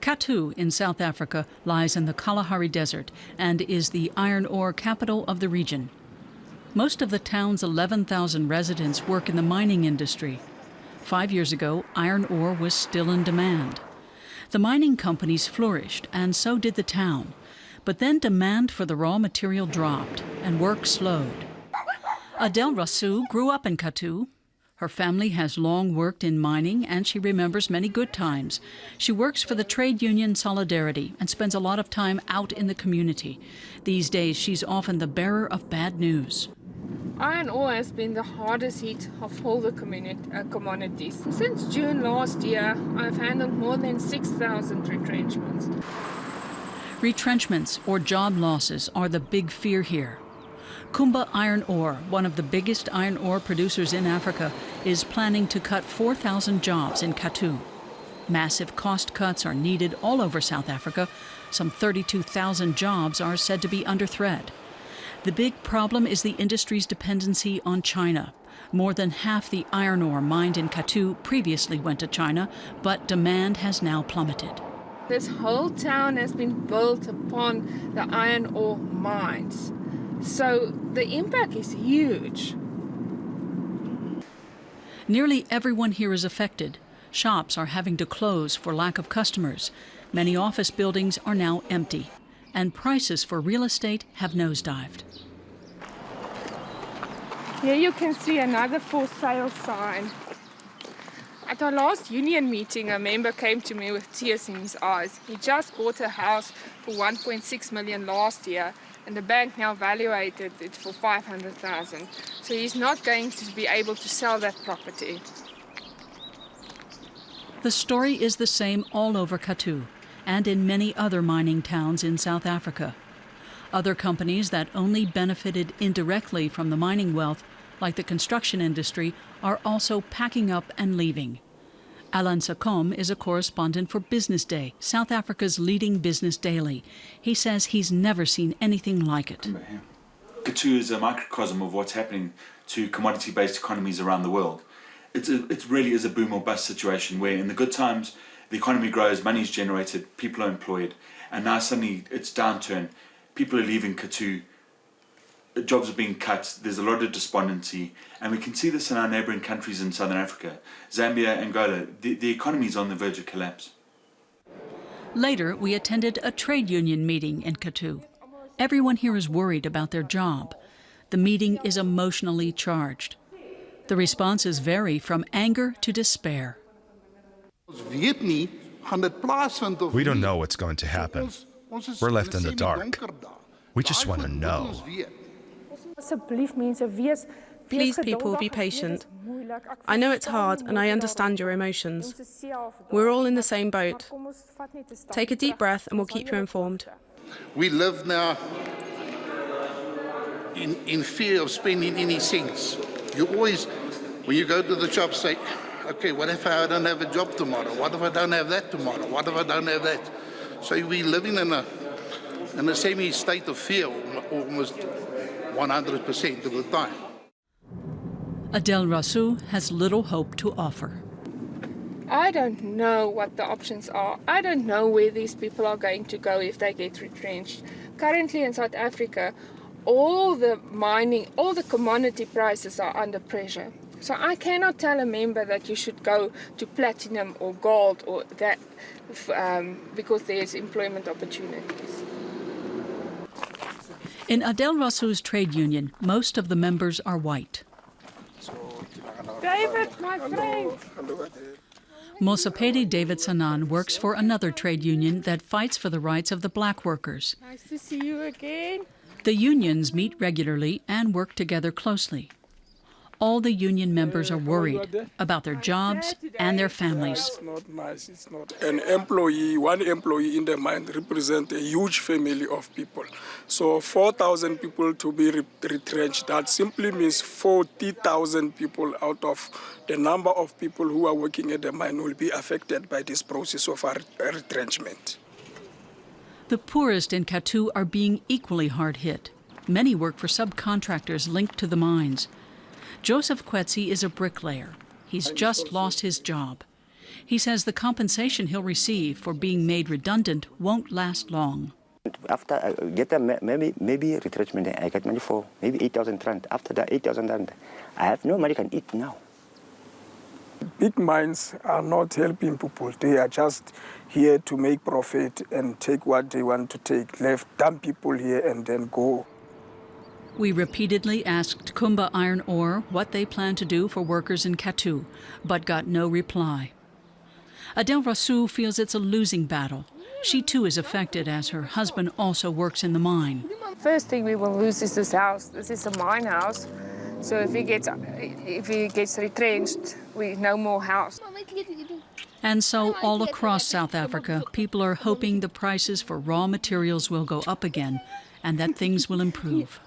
Kathu in South Africa lies in the Kalahari Desert and is the iron ore capital of the region. Most of the town's 11,000 residents work in the mining industry. 5 years ago, iron ore was still in demand. The mining companies flourished, and so did the town. But then demand for the raw material dropped, and work slowed. Adele Rossouw grew up in Kathu. Her family has long worked in mining, and she remembers many good times. She works for the trade union Solidarity and spends a lot of time out in the community. These days, she's often the bearer of bad news. Iron ore has been the hardest hit of all the commodities. Since June last year, I've handled more than 6,000 retrenchments. Retrenchments or job losses are the big fear here. Kumba Iron Ore, one of the biggest iron ore producers in Africa, is planning to cut 4,000 jobs in Kathu. Massive cost cuts are needed all over South Africa. Some 32,000 jobs are said to be under threat. The big problem is the industry's dependency on China. More than half the iron ore mined in Kathu previously went to China, but demand has now plummeted. This whole town has been built upon the iron ore mines. So the impact is huge. Nearly everyone here is affected. Shops are having to close for lack of customers. Many office buildings are now empty, and prices for real estate have nosedived. Here you can see another for sale sign. At our last union meeting, a member came to me with tears in his eyes. He just bought a house for 1.6 million last year, and the bank now valuated it for 500,000. So he's not going to be able to sell that property. The story is the same all over Kathu and in many other mining towns in South Africa. Other companies that only benefited indirectly from the mining wealth, like the construction industry, are also packing up and leaving. Allan Seccombe is a correspondent for Business Day, South Africa's leading business daily. He says he's never seen anything like it. Kathu is a microcosm of what's happening to commodity-based economies around the world. It really is a boom or bust situation where in the good times the economy grows, money is generated, people are employed, and now suddenly it's downturn. People are leaving Kathu, jobs are being cut, there's a lot of despondency, and we can see this in our neighbouring countries in Southern Africa. Zambia, Angola, the economy is on the verge of collapse. Later, we attended a trade union meeting in Kathu. Everyone here is worried about their job. The meeting is emotionally charged. The responses vary from anger to despair. We don't know what's going to happen. We're left in the dark. We just want to know. Please, people, be patient. I know it's hard and I understand your emotions. We're all in the same boat. Take a deep breath and we'll keep you informed. We live now in fear of spending any cents. You always, when you go to the shop, say, okay, what if I don't have a job tomorrow? What if I don't have that tomorrow? What if I don't have that? So we're living in a semi-state of fear almost 100% of the time. Adele Rossouw has little hope to offer. I don't know what the options are. I don't know where these people are going to go if they get retrenched. Currently in South Africa, all the commodity prices are under pressure. So I cannot tell a member that you should go to platinum or gold or that because there's employment opportunities. In Adele Rossouw's trade union, most of the members are white. David, my friend. Mosapedi David Sanan works for another trade union that fights for the rights of the black workers. Nice to see you again. The unions meet regularly and work together closely. All the union members are worried about their jobs and their families. It's not nice, it's not. One employee in the mine represents a huge family of people. So 4,000 people to be retrenched, that simply means 40,000 people out of the number of people who are working at the mine will be affected by this process of retrenchment. The poorest in Kathu are being equally hard hit. Many work for subcontractors linked to the mines. Jozef Kwetsi is a bricklayer. He's just lost his job. He says the compensation he'll receive for being made redundant won't last long. After I get maybe retrenchment, I get money for maybe 8,000 rand. After that 8,000 rand, I have no money can eat now. Big mines are not helping people. They are just here to make profit and take what they want to take, dump people here and then go. We repeatedly asked Kumba Iron Ore what they plan to do for workers in Kathu, but got no reply. Adele Rossouw feels it's a losing battle. She too is affected as her husband also works in the mine. First thing we will lose is this house. This is a mine house. So if he gets retrenched, we no more house. And so all across South Africa, people are hoping the prices for raw materials will go up again and that things will improve.